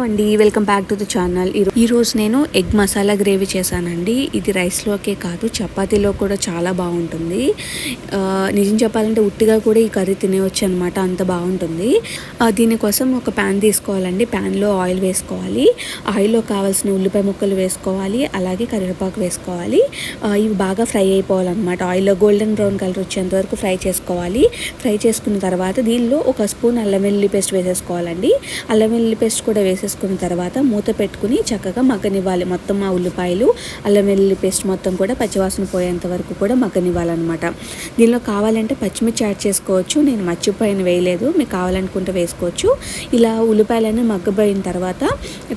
అండి welcome back to the channel. ఈరోజు నేను ఎగ్ మసాలా గ్రేవీ చేశానండి. ఇది రైస్లోకే కాదు చపాతీలో కూడా చాలా బాగుంటుంది. నిజం చెప్పాలంటే ఉట్టిగా కూడా ఈ కర్రీ తినేవచ్చు అనమాట, అంత బాగుంటుంది. దీనికోసం ఒక ప్యాన్ తీసుకోవాలండి. ప్యాన్లో ఆయిల్ వేసుకోవాలి. ఆయిల్లో కావాల్సిన ఉల్లిపాయ ముక్కలు వేసుకోవాలి, అలాగే కరివేపాకు వేసుకోవాలి. ఇవి బాగా ఫ్రై అయిపోవాలన్నమాట. ఆయిల్లో గోల్డెన్ బ్రౌన్ కలర్ వచ్చేంత వరకు ఫ్రై చేసుకోవాలి. ఫ్రై చేసుకున్న తర్వాత దీనిలో ఒక స్పూన్ అల్లం వెల్లుల్లి పేస్ట్ వేసేసుకోవాలండి. అల్లం వెల్లుల్లి పేస్ట్ కూడా వేసేసుకున్న తర్వాత మూత పెట్టుకుని చక్కగా మగ్గనివ్వాలి. మొత్తం ఆ ఉల్లిపాయలు అల్లం వెల్లుల్లి పేస్ట్ మొత్తం కూడా పచ్చివాసన పోయేంత వరకు కూడా మగ్గనివ్వాలన్నమాట. దీనిలో కావాలంటే పచ్చిమిర్చి యాడ్ చేసుకోవచ్చు. నేను మర్చిపోయిన వేయలేదు, మీకు కావాలనుకుంటే వేసుకోవచ్చు. ఇలా ఉల్లిపాయలన్నీ మగ్గబోయిన తర్వాత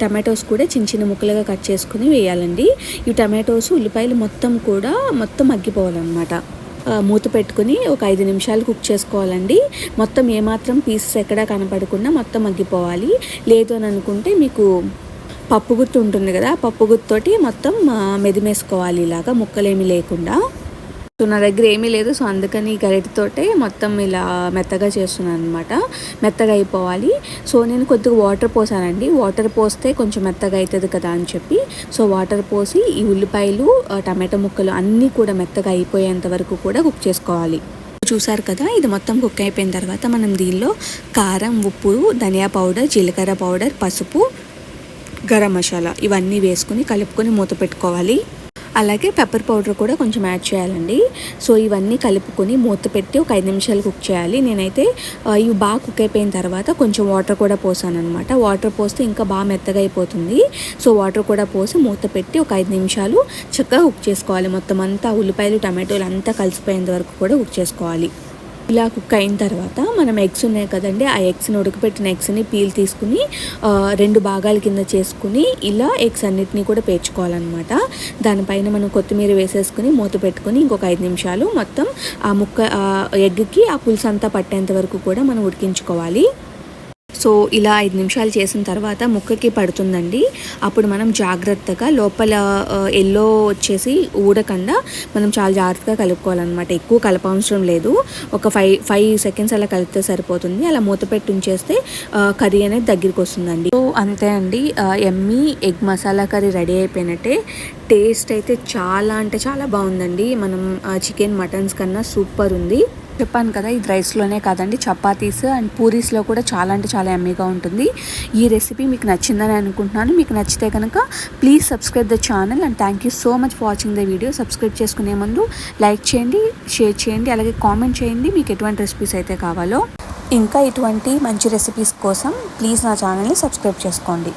టమాటోస్ కూడా చిన్న చిన్న ముక్కలుగా కట్ చేసుకుని వేయాలండి. ఈ టమాటోస్ ఉల్లిపాయలు మొత్తం మగ్గిపోవాలన్నమాట. మూత పెట్టుకుని ఒక 5 నిమిషాలు కుక్ చేసుకోవాలండి. మొత్తం ఏమాత్రం పీసెస్ ఎక్కడా కనపడకుండా మొత్తం మగ్గిపోవాలి. లేదు అని అనుకుంటే మీకు పప్పు గుత్తి ఉంటుంది కదా, పప్పు గుత్తోటి మొత్తం మెదిమేసుకోవాలి ఇలాగా ముక్కలేమీ లేకుండా. సో నా దగ్గర ఏమీ లేదు, సో అందుకని గరిటెతోటే మొత్తం ఇలా మెత్తగా చేస్తున్నాను అనమాట. మెత్తగా అయిపోవాలి. సో నేను కొద్దిగా వాటర్ పోసానండి. వాటర్ పోస్తే కొంచెం మెత్తగా అవుతుంది కదా అని చెప్పి సో వాటర్ పోసి ఈ ఉల్లిపాయలు టమాటో ముక్కలు అన్నీ కూడా మెత్తగా అయిపోయేంత వరకు కూడా కుక్ చేసుకోవాలి. చూసారు కదా, ఇది మొత్తం కుక్ అయిపోయిన తర్వాత మనం దీనిలో కారం, ఉప్పు, ధనియా పౌడర్, జీలకర్ర పౌడర్, పసుపు, గరం మసాలా ఇవన్నీ వేసుకుని కలుపుకొని మూత పెట్టుకోవాలి. అలాగే పెప్పర్ పౌడర్ కూడా కొంచెం యాడ్ చేయాలండి. సో ఇవన్నీ కలుపుకొని మూత పెట్టి ఒక 5 నిమిషాలు కుక్ చేయాలి. నేనైతే ఇవి బాగా కుక్ అయిపోయిన తర్వాత కొంచెం వాటర్ కూడా పోసాను అనమాట. వాటర్ పోస్తే ఇంకా బాగా మెత్తగా అయిపోతుంది. సో వాటర్ కూడా పోసి మూత పెట్టి ఒక 5 నిమిషాలు చక్కగా కుక్ చేసుకోవాలి. మొత్తం అంతా ఉల్లిపాయలు టమాటోలు అంతా కలిసిపోయేంత వరకు కూడా కుక్ చేసుకోవాలి. ఇలా కుక్ అయిన తర్వాత మనం ఎగ్స్ ఉన్నాయి కదండి, ఆ ఎగ్స్ని ఉడకపెట్టిన ఎగ్స్ని పీల్ తీసుకుని 2 భాగాల కింద చేసుకుని ఇలా ఎగ్స్ అన్నిటినీ కూడా పేర్చుకోవాలన్నమాట. దానిపైన మనం కొత్తిమీర వేసేసుకుని మూత పెట్టుకుని ఇంకొక 5 నిమిషాలు మొత్తం ఆ ఎగ్కి ఆ పులుసు అంతా పట్టేంత వరకు కూడా మనం ఉడికించుకోవాలి. సో ఇలా 5 నిమిషాలు చేసిన తర్వాత ముక్కకి పడుతుందండి. అప్పుడు మనం జాగ్రత్తగా లోపల ఎల్లో వచ్చేసి ఊడకుండా మనం చాలా జాగ్రత్తగా కలుపుకోవాలన్నమాట. ఎక్కువ కలపవసరం లేదు, ఒక 5 సెకండ్స్ అలా కలిపితే సరిపోతుంది. అలా మూత పెట్టి ఉంచేస్తే కర్రీ అనేది దగ్గరికి వస్తుందండి. సో అంతే అండి, Emmy egg masala curry ready అయిపోయినట్టే. టేస్ట్ అయితే చాలా అంటే చాలా బాగుందండి. మనం చికెన్ మటన్స్ కన్నా సూపర్ ఉంది. చెప్పాను కదా, ఇది రైస్లోనే కాదండి చపాతీస్ అండ్ పూరీస్లో కూడా చాలా అంటే చాలా ఎమ్మీగా ఉంటుంది. ఈ రెసిపీ మీకు నచ్చిందని అనుకుంటున్నాను. మీకు నచ్చితే కనుక please subscribe the channel and thank you so much for watching the video. Subscribe చేసుకునే ముందు లైక్ చేయండి, షేర్ చేయండి, అలాగే కామెంట్ చేయండి మీకు ఎటువంటి రెసిపీస్ అయితే కావాలో. ఇంకా ఇటువంటి మంచి రెసిపీస్ కోసం ప్లీజ్ నా ఛానల్ని సబ్స్క్రైబ్ చేసుకోండి.